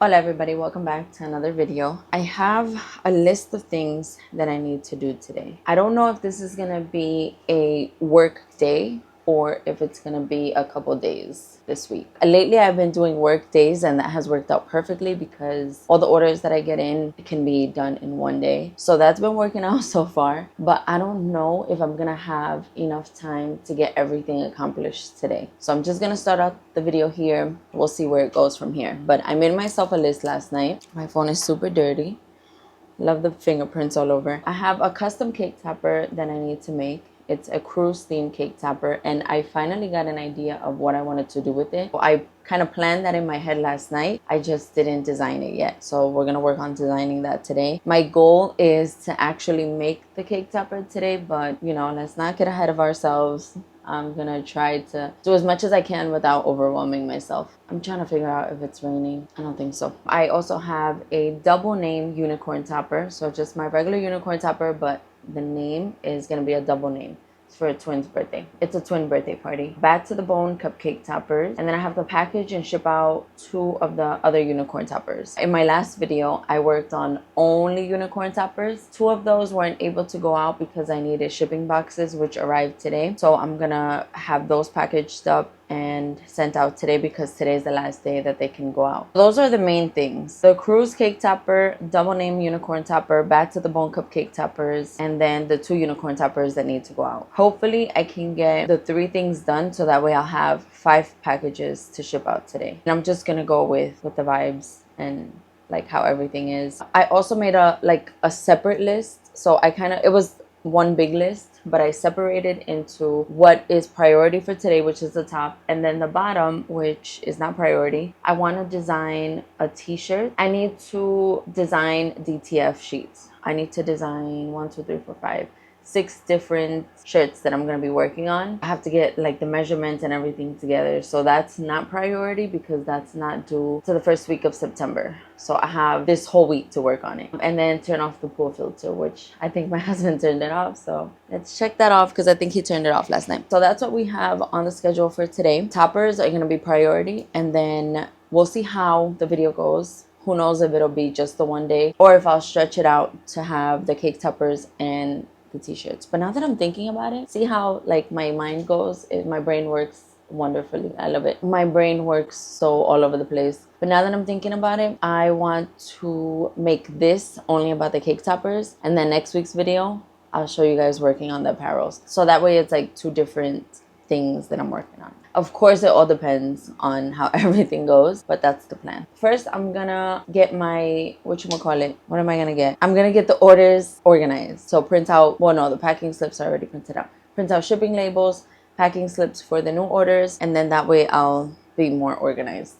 Hola everybody, welcome back to another video. I have a list of things that I need to do today. I don't know if this is gonna be a work day or if it's gonna be a couple days this week. Lately I've been doing work days and that has worked out perfectly because all the orders that I get in can be done in one day. So that's been working out so far, but I don't know if I'm gonna have enough time to get everything accomplished today. So I'm just gonna start out the video here. We'll see where it goes from here. But I made myself a list last night. My phone is super dirty. Love the fingerprints all over. I have a custom cake topper that I need to make. It's a cruise themed cake topper, and I finally got an idea of what I wanted to do with it. I kind of planned that in my head last night. I just didn't design it yet. So we're gonna work on designing that today. My goal is to actually make the cake topper today, but let's not get ahead of ourselves. I'm gonna try to do as much as I can without overwhelming myself. I'm trying to figure out if it's raining. I don't think so. I also have a double name unicorn topper. So just my regular unicorn topper, but the name is gonna be a double name. It's for a twin's birthday. It's a twin birthday party. Bad to the bone cupcake toppers. And then I have to package and ship out 2 of the other unicorn toppers. In my last video, I worked on only unicorn toppers. 2 of those weren't able to go out because I needed shipping boxes, which arrived today. So I'm gonna have those packaged up and sent out today because today is the last day that they can go out. Those are the main things: the cruise cake topper, double name unicorn topper, bad to the bone cupcake toppers, and then the 2 unicorn toppers that need to go out. Hopefully I can get the 3 things done so that way I'll have 5 packages to ship out today. And I'm just gonna go with the vibes and like how everything is. I also made a separate list. So it was one big list, but I separated into what is priority for today, which is the top, and then the bottom, which is not priority. I want to design a t-shirt. I need to design DTF sheets. I need to design 1, 2, 3, 4, 5, 6 different shirts that I'm going to be working on. I have to get the measurements and everything together. So that's not priority because that's not due to the first week of September. So I have this whole week to work on it. And then turn off the pool filter, which I think my husband turned it off. So let's check that off because I think he turned it off last night. So that's what we have on the schedule for today. Toppers are going to be priority, and then we'll see how the video goes. Who knows if it'll be just the one day or if I'll stretch it out to have the cake toppers and the t-shirts. But now that I'm thinking about it, see how my mind goes? My brain works wonderfully. I love it. My brain works so all over the place. But now that I'm thinking about it, I want to make this only about the cake toppers, and then next week's video I'll show you guys working on the apparels. So that way it's 2 different things that I'm working on. Of course, it all depends on how everything goes, but that's the plan. First, I'm gonna get my, what am I gonna get? I'm gonna get the orders organized. So print out, the packing slips are already printed out. Print out shipping labels, packing slips for the new orders, and then that way I'll be more organized.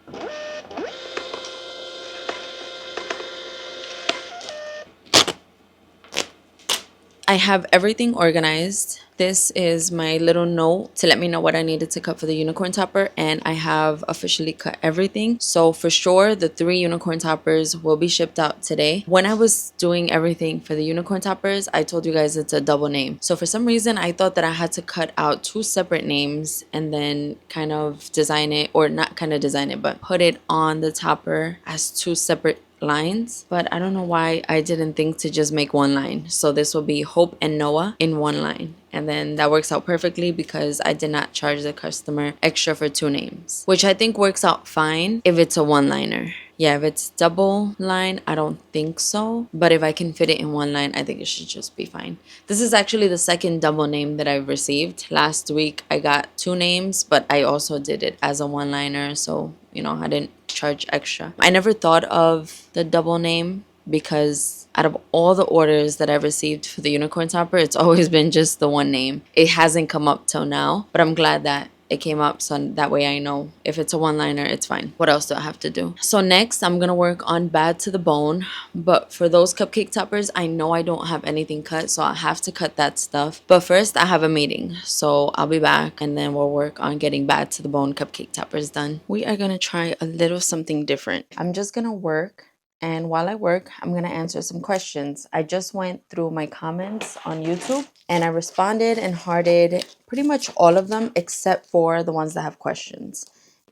I have everything organized. This is my little note to let me know what I needed to cut for the unicorn topper, and I have officially cut everything. So for sure, the 3 unicorn toppers will be shipped out today. When I was doing everything for the unicorn toppers, I told you guys it's a double name. So for some reason, I thought that I had to cut out 2 separate names and then kind of design it, or not kind of design it, but put it on the topper as 2 separate lines. But I don't know why I didn't think to just make 1 line. So this will be Hope and Noah in 1 line. And then that works out perfectly because I did not charge the customer extra for 2 names, which I think works out fine if it's a 1-liner. Yeah, if it's double line, I don't think so. But if I can fit it in 1 line, I think it should just be fine. This is actually the 2nd double name that I've received. Last week, I got 2 names, but I also did it as a 1-liner. So, I didn't charge extra. I never thought of the double name because out of all the orders that I've received for the unicorn topper, it's always been just the 1 name. It hasn't come up till now, but I'm glad that it came up, so that way I know if it's a 1-liner, it's fine. What else do I have to do? So next, I'm gonna work on bad to the bone, but for those cupcake toppers, I know I don't have anything cut, so I'll have to cut that stuff. But first, I have a meeting, so I'll be back, and then we'll work on getting bad to the bone cupcake toppers done. We are gonna try a little something different. I'm just gonna work, and while I work, I'm gonna answer some questions. I just went through my comments on YouTube, and I responded and hearted pretty much all of them except for the ones that have questions.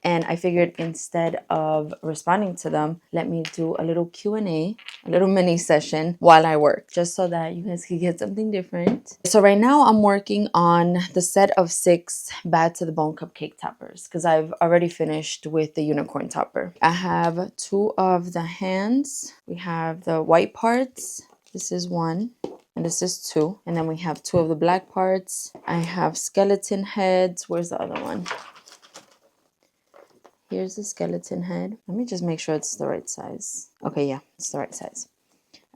And I figured instead of responding to them, let me do a little Q&A, a little mini session while I work, just so that you guys can get something different. So right now I'm working on the set of 6 bad to the bone cupcake toppers because I've already finished with the unicorn topper. I have 2 of the hands. We have the white parts. This is 1. And this is 2. And then we have 2 of the black parts. I have skeleton heads. Where's the other one? Here's the skeleton head. Let me just make sure it's the right size. Okay, yeah, it's the right size.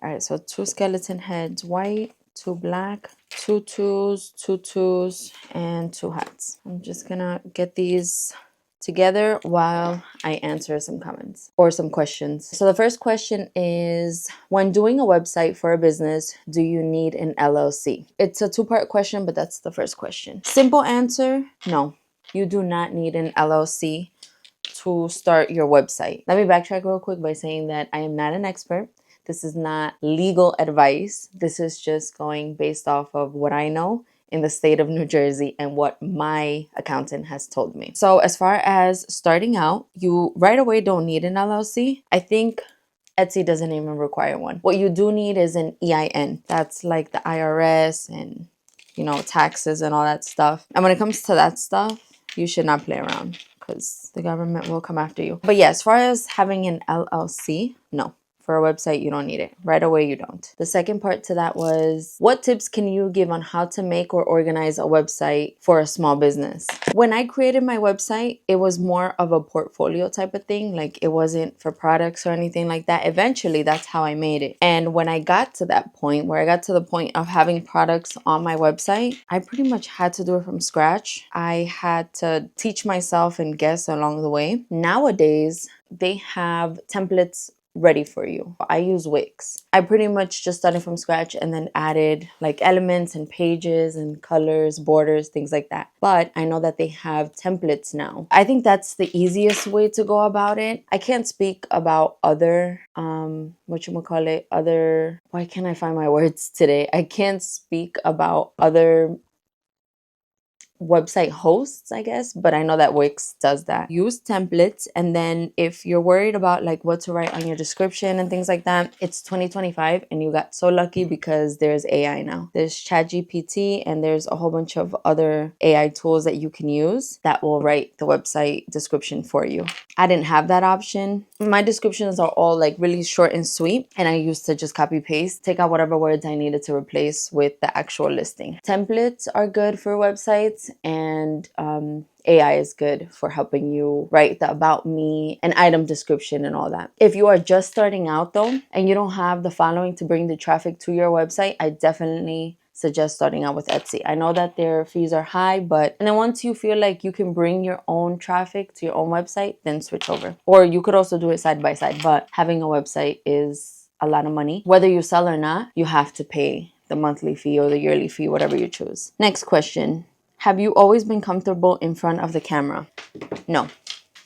All right, so 2 skeleton heads, white, 2 black, 2 twos, 2 twos, and 2 hats. I'm just gonna get these together while I answer some comments or some questions. So the first question is, when doing a website for a business, do you need an LLC? It's a 2-part question, but that's the first question. Simple answer, no. You do not need an LLC to start your website. Let me backtrack real quick by saying that I am not an expert. This is not legal advice. This is just going based off of what I know in the state of New Jersey and what my accountant has told me. So as far as starting out, you right away don't need an LLC. I think Etsy doesn't even require one. What you do need is an EIN. That's like the IRS and, you know, taxes and all that stuff. And when it comes to that stuff, you should not play around because the government will come after you. But yeah, as far as having an LLC, no. For a website, you don't need it. Right away, you don't. The second part to that was, what tips can you give on how to make or organize a website for a small business? When I created my website, it was more of a portfolio type of thing. Like, it wasn't for products or anything like that. Eventually, that's how I made it. And when I got to that point, where I got to the point of having products on my website, I pretty much had to do it from scratch. I had to teach myself and guess along the way. Nowadays, they have templates ready for you. I use Wix. I pretty much just started from scratch and then added like elements and pages and colors, borders, things like that. But I know that they have templates now. I think that's the easiest way to go about it. I can't speak about other, why can't I find my words today? I can't speak about other website hosts, I guess, but I know that Wix does that. Use templates, and then if you're worried about like what to write on your description and things like that, it's 2025 and you got so lucky because there's AI now. There's ChatGPT and there's a whole bunch of other AI tools that you can use that will write the website description for you. I didn't have that option. My descriptions are all like really short and sweet, and I used to just copy paste, take out whatever words I needed to replace with the actual listing. Templates are good for websites, and AI is good for helping you write the about me and item description and all that. If you are just starting out though, and you don't have the following to bring the traffic to your website, I definitely suggest starting out with Etsy. I know that their fees are high, and then once you feel like you can bring your own traffic to your own website, then switch over. Or you could also do it side by side, but having a website is a lot of money. Whether you sell or not, you have to pay the monthly fee or the yearly fee, whatever you choose. Next question. Have you always been comfortable in front of the camera? No.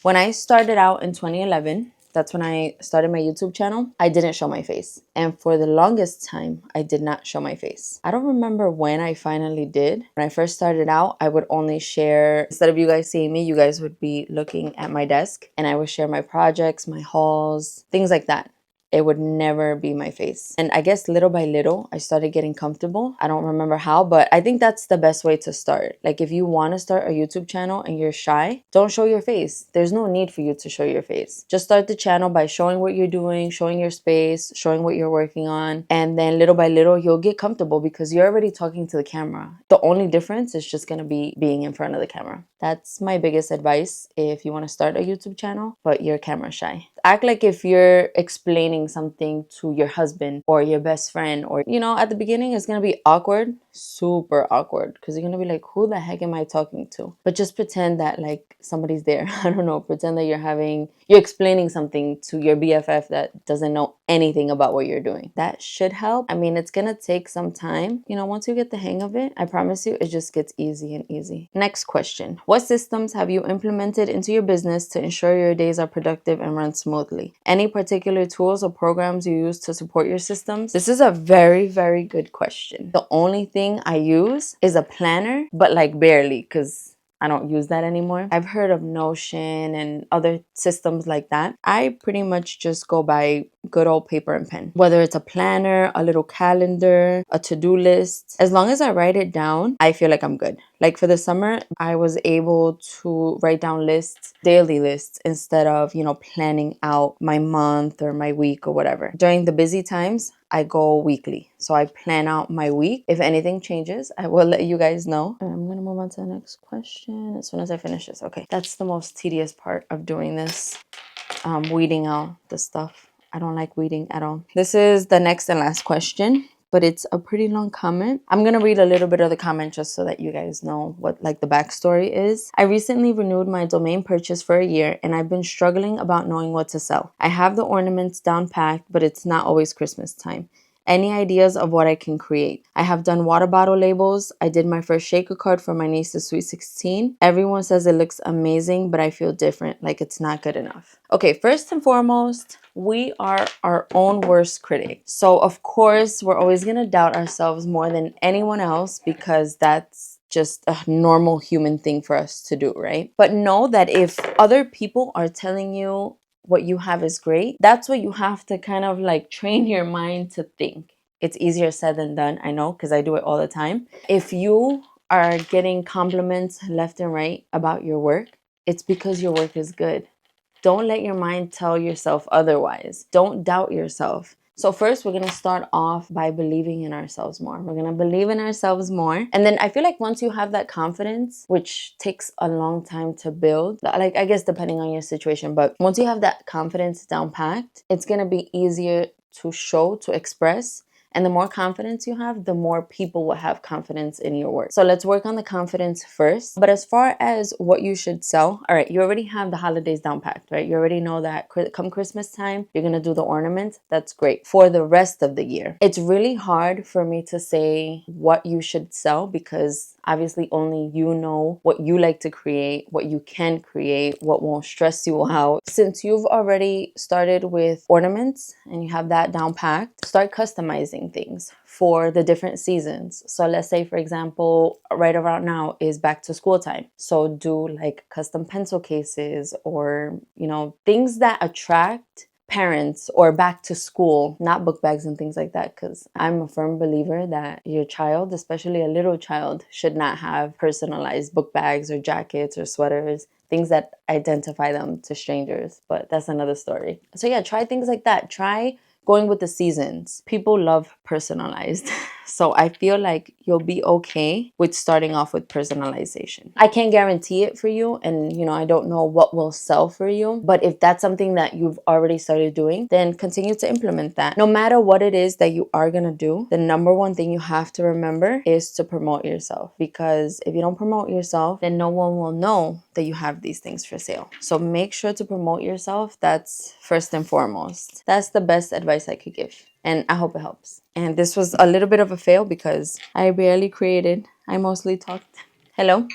When I started out in 2011, that's when I started my YouTube channel, I didn't show my face. And for the longest time, I did not show my face. I don't remember when I finally did. When I first started out, I would only share, instead of you guys seeing me, you guys would be looking at my desk, and I would share my projects, my hauls, things like that. It would never be my face. And I guess little by little, I started getting comfortable. I don't remember how, but I think that's the best way to start. Like, if you want to start a YouTube channel and you're shy, don't show your face. There's no need for you to show your face. Just start the channel by showing what you're doing, showing your space, showing what you're working on. And then little by little, you'll get comfortable because you're already talking to the camera. The only difference is just going to be being in front of the camera. That's my biggest advice if you want to start a YouTube channel, but you're camera shy. Act like if you're explaining something to your husband or your best friend, or, you know, at the beginning, it's going to be awkward, super awkward, because you're going to be like, who the heck am I talking to? But just pretend that like somebody's there. I don't know. Pretend that you're explaining something to your BFF that doesn't know anything about what you're doing. That should help. I mean, it's going to take some time. You know, once you get the hang of it, I promise you, it just gets easy and easy. Next question. What systems have you implemented into your business to ensure your days are productive and run smoothly? Any particular tools or programs you use to support your systems? This is a very, very good question. The only thing I use is a planner, but like barely, because I don't use that anymore. I've heard of Notion and other systems like that. I pretty much just go by good old paper and pen. Whether it's a planner, a little calendar, a to-do list, as long as I write it down, I feel like I'm good. Like for the summer, I was able to write down lists, daily lists, instead of, planning out my month or my week or whatever. During the busy times, I go weekly. So I plan out my week. If anything changes, I will let you guys know. I'm going to move on to the next question as soon as I finish this. Okay, that's the most tedious part of doing this, weeding out the stuff. I don't like weeding at all. This is the next and last question, but it's a pretty long comment. I'm going to read a little bit of the comment just so that you guys know what like the backstory is. I recently renewed my domain purchase for a year and I've been struggling about knowing what to sell. I have the ornaments down packed, but it's not always Christmas time. Any ideas of what I can create? I have done water bottle labels. I did my first shaker card for my niece's Sweet 16. Everyone says it looks amazing, but I feel different, like it's not good enough. Okay, first and foremost, we are our own worst critic. So of course, we're always gonna doubt ourselves more than anyone else because that's just a normal human thing for us to do, right? But know that if other people are telling you what you have is great, that's what you have to kind of like train your mind to think. It's easier said than done, I know, because I do it all the time. If you are getting compliments left and right about your work, it's because your work is good. Don't let your mind tell yourself otherwise. Don't doubt yourself. So first, we're going to start off by believing in ourselves more. We're going to believe in ourselves more. And then I feel like once you have that confidence, which takes a long time to build, like I guess depending on your situation, but once you have that confidence down packed, it's going to be easier to show, to express. And the more confidence you have, the more people will have confidence in your work. So let's work on the confidence first. But as far as what you should sell, all right, you already have the holidays down packed, right? You already know that come Christmas time, you're going to do the ornaments. That's great. For the rest of the year, it's really hard for me to say what you should sell because obviously only you know what you like to create, what you can create, what won't stress you out. Since you've already started with ornaments and you have that down packed, start customizing things for the different seasons. So let's say, for example, right around now is back to school time. So do like custom pencil cases or, things that attract parents or back to school, not book bags and things like that, because I'm a firm believer that your child, especially a little child, should not have personalized book bags or jackets or sweaters, things that identify them to strangers. But that's another story. So yeah, try things like that. Try going with the seasons. People love personalized. So I feel like you'll be okay with starting off with personalization. I can't guarantee it for you, and I don't know what will sell for you, but if that's something that you've already started doing, then continue to implement that. No matter what it is that you are gonna do, the number one thing you have to remember is to promote yourself, because if you don't promote yourself, then no one will know that you have these things for sale. So make sure to promote yourself. That's first and foremost. That's the best advice I could give. And I hope it helps. And this was a little bit of a fail because I barely created. I mostly talked. Hello?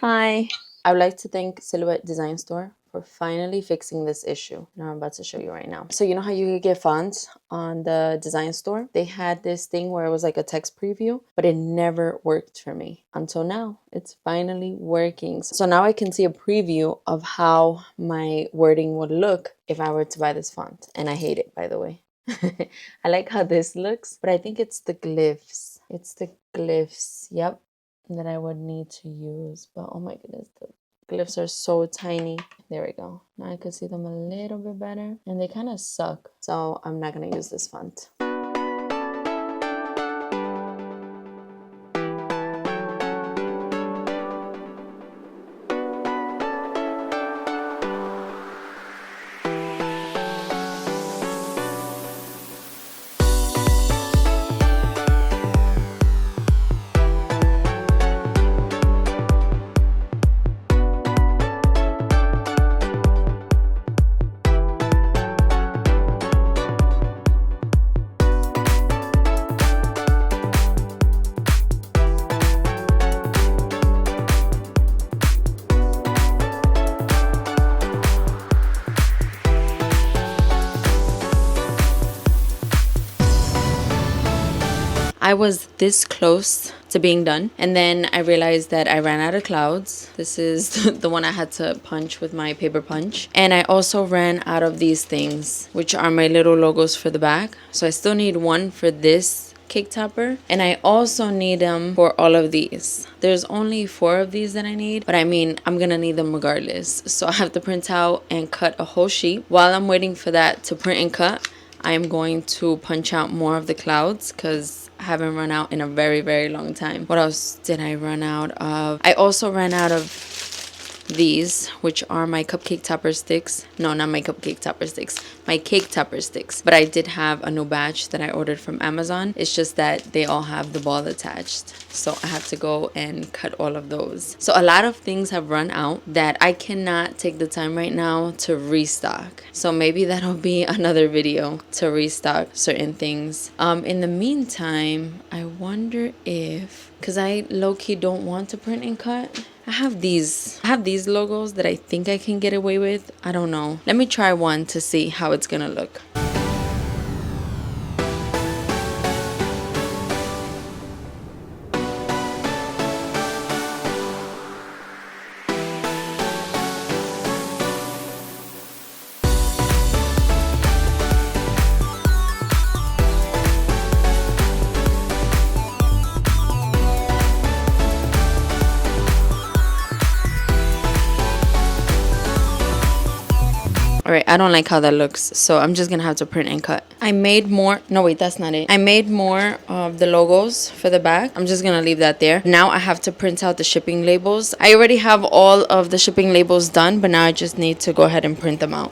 Hi. I would like to thank Silhouette Design Store for finally fixing this issue. Now I'm about to show you right now. So you know how you could get fonts on the design store? They had this thing where it was like a text preview, but it never worked for me until now. It's finally working. So now I can see a preview of how my wording would look if I were to buy this font. And I hate it, by the way. I like how this looks, but I think it's the glyphs. It's the glyphs, yep, that I would need to use. But oh my goodness, the glyphs are so tiny. There we go. Now I can see them a little bit better. And they kind of suck. So I'm not going to use this font. I was this close to being done, and then I realized that I ran out of clouds. This is the one I had to punch with my paper punch. And I also ran out of these things, which are my little logos for the back. So I still need one for this cake topper, and I also need them for all of these. There's only 4 of these that I need, but I mean, I'm gonna need them regardless. So I have to print out and cut a whole sheet. While I'm waiting for that to print and cut, I am going to punch out more of the clouds because I haven't run out in a very, very long time. What else did I run out of? I also ran out of these, which are my cupcake topper sticks. No, not my cupcake topper sticks, my cake topper sticks. But I did have a new batch that I ordered from Amazon. It's just that they all have the ball attached, so I have to go and cut all of those. So a lot of things have run out that I cannot take the time right now to restock. So maybe that'll be another video to restock certain things. In the meantime, I wonder if, because I low-key don't want to print and cut, I have these logos that I think I can get away with. I don't know. Let me try one to see how it's gonna look. All right, I don't like how that looks, so I'm just gonna have to print and cut. I made more. No, wait, that's not it. I made more of the logos for the back. I'm just gonna leave that there. Now I have to print out the shipping labels. I already have all of the shipping labels done, but now I just need to go ahead and print them out.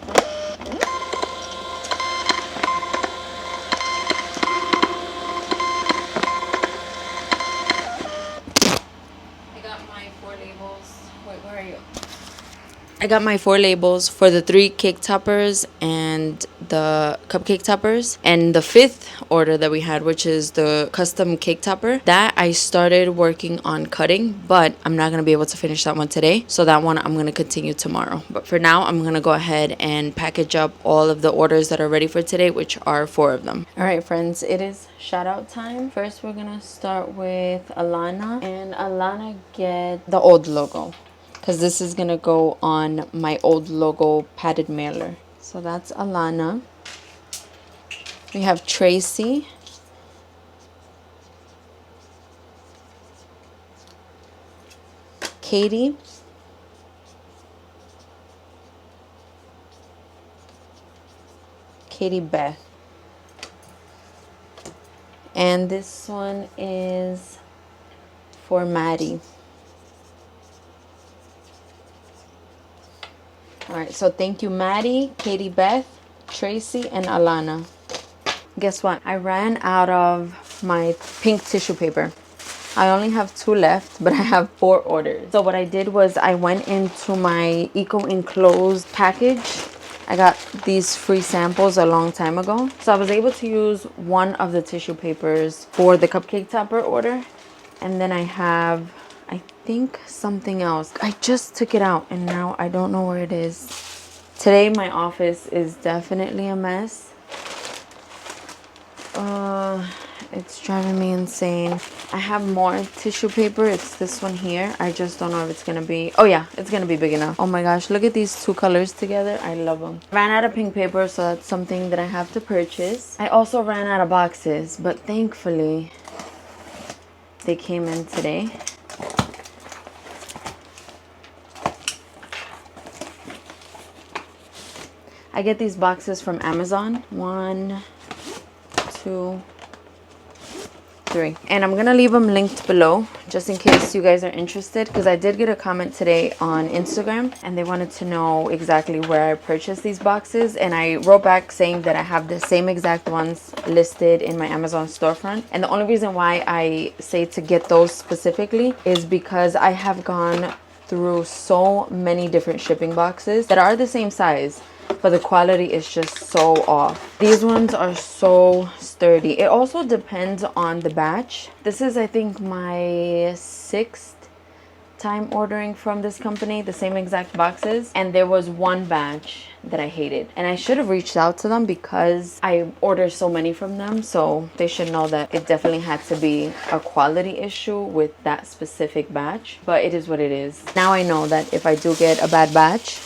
I got my 4 labels. Wait, where are you? I got my 4 labels for the 3 cake toppers and the cupcake toppers. And the 5th order that we had, which is the custom cake topper, that I started working on cutting, but I'm not going to be able to finish that one today. So that one I'm going to continue tomorrow. But for now, I'm going to go ahead and package up all of the orders that are ready for today, which are 4 of them. All right, friends, it is shout out time. First, we're going to start with Alana. And Alana get the old logo, because this is going to go on my old logo padded mailer. So that's Alana. We have Tracy. Katie. Katie Beth. And this one is for Maddie. All right, so thank you, Maddie, Katie Beth, Tracy, and Alana. Guess what? I ran out of my pink tissue paper. I only have 2 left, but I have 4 orders. So what I did was I went into my eco-enclosed package. I got these free samples a long time ago. So I was able to use one of the tissue papers for the cupcake topper order. And then I have, I think, something else. I just took it out and now I don't know where it is. Today my office is definitely a mess. It's driving me insane. I have more tissue paper. It's this one here. I just don't know if it's gonna be, oh yeah, it's gonna be big enough. Oh my gosh, look at these 2 colors together. I love them. Ran out of pink paper, so that's something that I have to purchase. I also ran out of boxes, but thankfully they came in today. I get these boxes from Amazon. 1, 2, 3. And I'm gonna leave them linked below just in case you guys are interested, because I did get a comment today on Instagram and they wanted to know exactly where I purchased these boxes, and I wrote back saying that I have the same exact ones listed in my Amazon storefront. And the only reason why I say to get those specifically is because I have gone through so many different shipping boxes that are the same size, but the quality is just so off. These ones are so sturdy. It also depends on the batch. This is, I think, my 6th time ordering from this company, the same exact boxes, and there was one batch that I hated. And I should have reached out to them because I order so many from them, so they should know that it definitely had to be a quality issue with that specific batch. But it is what it is. Now I know that if I do get a bad batch,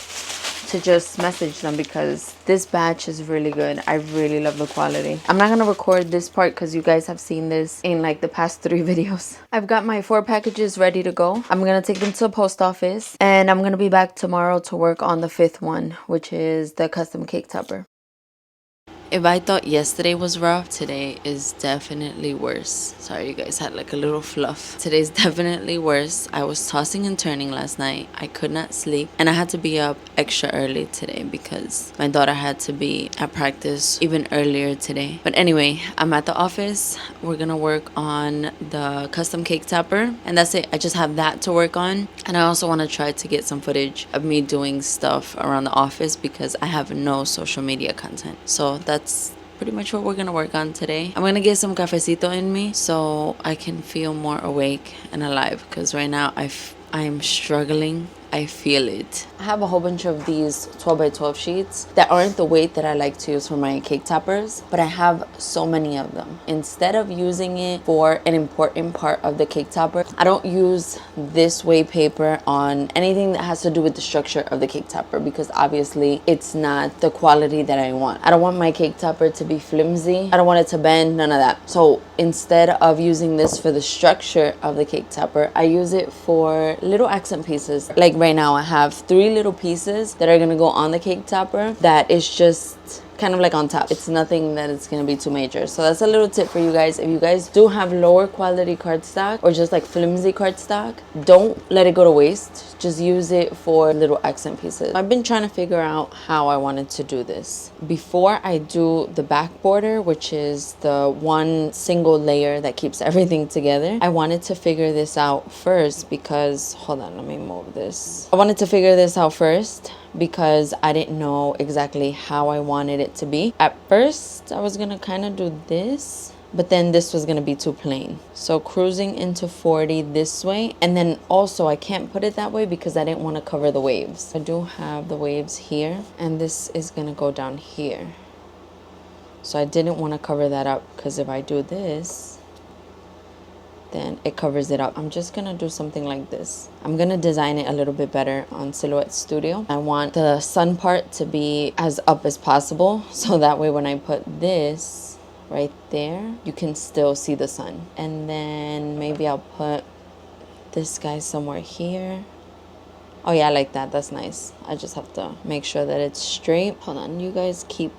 to just message them because this batch is really good. I really love the quality. I'm not gonna record this part because you guys have seen this in like the past 3 videos. I've got my 4 packages ready to go. I'm gonna take them to the post office and I'm gonna be back tomorrow to work on the 5th one, which is the custom cake topper. If I thought yesterday was rough, today is definitely worse. Sorry, you guys had like a little fluff. Today's definitely worse. I was tossing and turning last night. I could not sleep. And I had to be up extra early today because my daughter had to be at practice even earlier today. But anyway, I'm at the office. We're gonna work on the custom cake topper. And that's it. I just have that to work on. And I also want to try to get some footage of me doing stuff around the office because I have no social media content. So that's pretty much what we're gonna work on today. I'm gonna get some cafecito in me so I can feel more awake and alive because right now I am struggling. I feel it. I have a whole bunch of these 12 by 12 sheets that aren't the weight that I like to use for my cake toppers, but I have so many of them. Instead of using it for an important part of the cake topper, I don't use this weight paper on anything that has to do with the structure of the cake topper because obviously it's not the quality that I want. I don't want my cake topper to be flimsy. I don't want it to bend, none of that. So instead of using this for the structure of the cake topper, I use it for little accent pieces. Like right now I have 3 little pieces that are gonna go on the cake topper that is just kind of like on top. It's nothing that it's gonna be too major. So that's a little tip for you guys. If you guys do have lower quality cardstock or just like flimsy cardstock, don't let it go to waste. Just use it for little accent pieces. I've been trying to figure out how I wanted to do this. Before I do the back border, which is the one single layer that keeps everything together, I wanted to figure this out first because, hold on, let me move this. I wanted to figure this out first because I didn't know exactly how I wanted it to be. At first, I was gonna kind of do this, but then this was gonna be too plain. So cruising into 40 this way, and then also I can't put it that way because I didn't want to cover the waves. I do have the waves here, and this is gonna go down here. So I didn't want to cover that up because if I do this, then it covers it up. I'm just gonna do something like this. I'm gonna design it a little bit better on Silhouette Studio. I want the sun part to be as up as possible, so that way when I put this right there, you can still see the sun. And then maybe I'll put this guy somewhere here. Oh yeah, I like that. That's nice. I just have to make sure that it's straight. Hold on, you guys keep.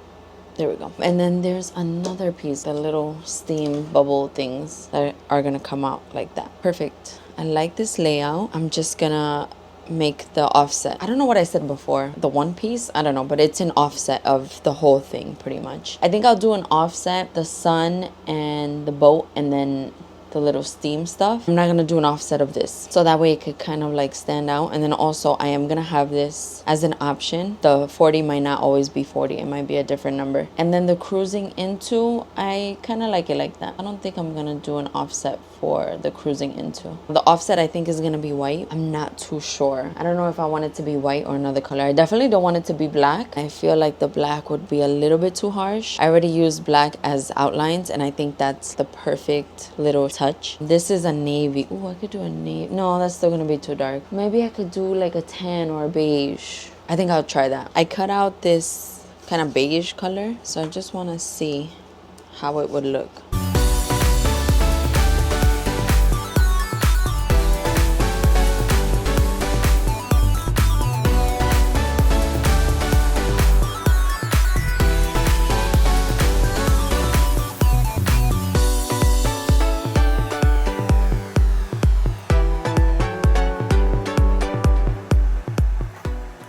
There we go. And then there's another piece, the little steam bubble things that are gonna come out like that. Perfect. I like this layout. I'm just gonna make the offset. I don't know what I said before. The one piece? I don't know, but it's an offset of the whole thing pretty much. I think I'll do an offset, the sun and the boat, and then the little steam stuff. I'm not gonna do an offset of this, so that way it could kind of like stand out. And then also I am gonna have this as an option. The 40 might not always be 40, it might be a different number. And then the cruising into, I kind of like it like that. I don't think I'm gonna do an offset for the cruising into. The offset I think is gonna be white. I'm not too sure. I don't know if I want it to be white or another color. I definitely don't want it to be black. I feel like the black would be a little bit too harsh. I already used black as outlines, and I think that's the perfect little touch. This is a navy. Ooh, I could do a navy. No, that's still gonna be too dark. Maybe I could do like a tan or a beige. I think I'll try that. I cut out this kind of beige color, so I just want to see how it would look.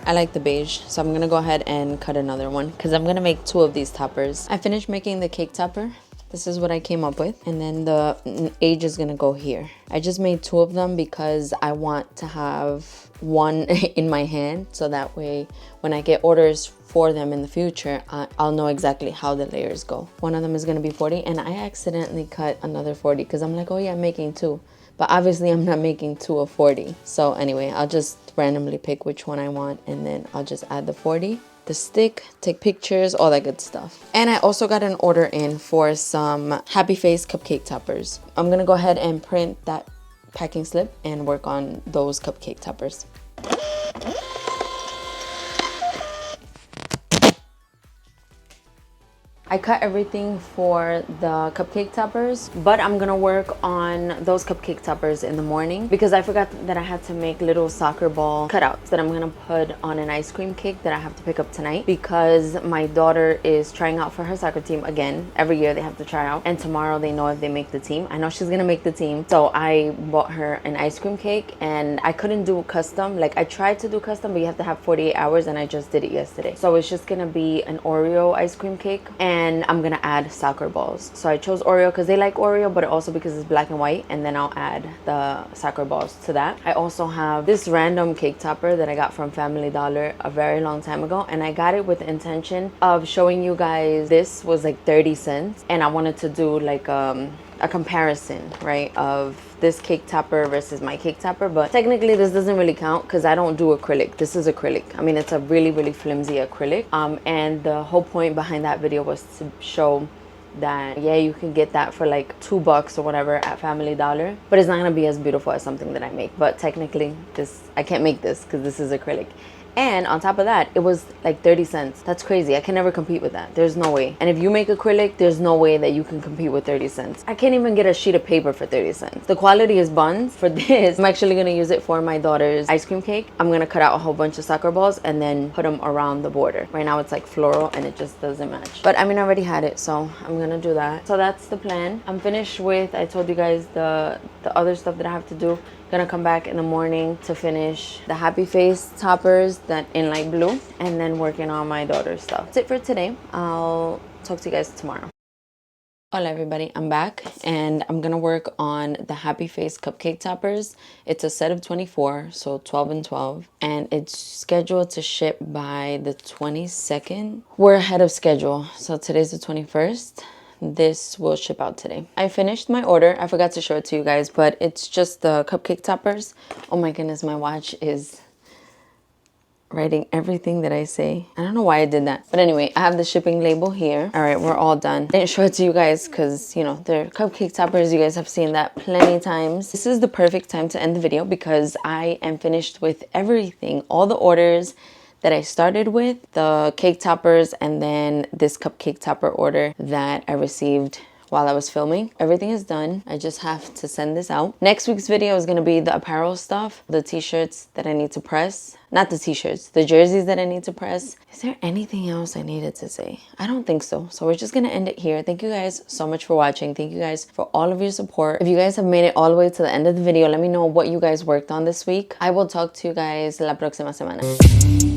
I like the beige, so I'm gonna go ahead and cut another one because I'm gonna make 2 of these toppers. I finished making the cake topper. This is what I came up with, and then the edge is gonna go here. I just made 2 of them because I want to have one in my hand, so that way when I get orders for them in the future, I'll know exactly how the layers go. One of them is gonna be 40, and I accidentally cut another 40 because I'm like, oh yeah, I'm making 2. But obviously I'm not making 2 of 40. So anyway, I'll just randomly pick which one I want, and then I'll just add the 40. The stick, take pictures, all that good stuff. And I also got an order in for some Happy Face cupcake toppers. I'm gonna go ahead and print that packing slip and work on those cupcake toppers. I cut everything for the cupcake toppers, but I'm gonna work on those cupcake toppers in the morning because I forgot that I had to make little soccer ball cutouts that I'm gonna put on an ice cream cake that I have to pick up tonight because my daughter is trying out for her soccer team again. Every year they have to try out, and tomorrow they know if they make the team. I know she's gonna make the team, so I bought her an ice cream cake, and I couldn't do custom. Like, I tried to do custom, but you have to have 48 hours, and I just did it yesterday. So it's just gonna be an Oreo ice cream cake, and I'm gonna add soccer balls. So I chose Oreo because they like Oreo, but also because it's black and white, and then I'll add the soccer balls to that. I also have this random cake topper that I got from Family Dollar a very long time ago, and I got it with the intention of showing you guys this was like 30 cents, and I wanted to do like a comparison, right, of this cake topper versus my cake topper. But technically this doesn't really count because I don't do acrylic. This is acrylic. I mean, it's a really flimsy acrylic, and the whole point behind that video was to show that, yeah, you can get that for like $2 or whatever at Family Dollar, but it's not gonna be as beautiful as something that I make. But technically this, I can't make this because this is acrylic. And on top of that, it was like 30 cents. That's crazy. I can never compete with that. There's no way. And if you make acrylic, there's no way that you can compete with 30 cents. I can't even get a sheet of paper for 30 cents. The quality is buns. For this, I'm actually gonna use it for my daughter's ice cream cake. I'm gonna cut out a whole bunch of soccer balls and then put them around the border. Right now it's like floral and it just doesn't match. But I mean, I already had it, so I'm gonna do that. So that's the plan. I'm finished with, I told you guys, the other stuff that I have to do. Gonna come back in the morning to finish the Happy Face toppers that in light blue, and then working on my daughter's stuff. That's it for today. I'll talk to you guys tomorrow. Hola everybody, I'm back, and I'm gonna work on the Happy Face cupcake toppers. It's a set of 24, so 12 and 12, and it's scheduled to ship by the 22nd. We're ahead of schedule, so today's the 21st. This will ship out today. I finished my order. I forgot to show it to you guys, but it's just the cupcake toppers. Oh my goodness, my watch is writing everything that I say. I don't know why I did that. But anyway, I have the shipping label here. All right, we're all done. I didn't show it to you guys because, you know, they're cupcake toppers. You guys have seen that plenty times. This is the perfect time to end the video because I am finished with everything. All the orders that I started with, the cake toppers, and then this cupcake topper order that I received while I was filming. Everything is done. I just have to send this out. Next week's video is going to be the apparel stuff, the t-shirts that I need to press. Not the t-shirts, the jerseys that I need to press. Is there anything else I needed to say? I don't think so. So we're just going to end it here. Thank you guys so much for watching. Thank you guys for all of your support. If you guys have made it all the way to the end of the video, let me know what you guys worked on this week. I will talk to you guys la próxima semana.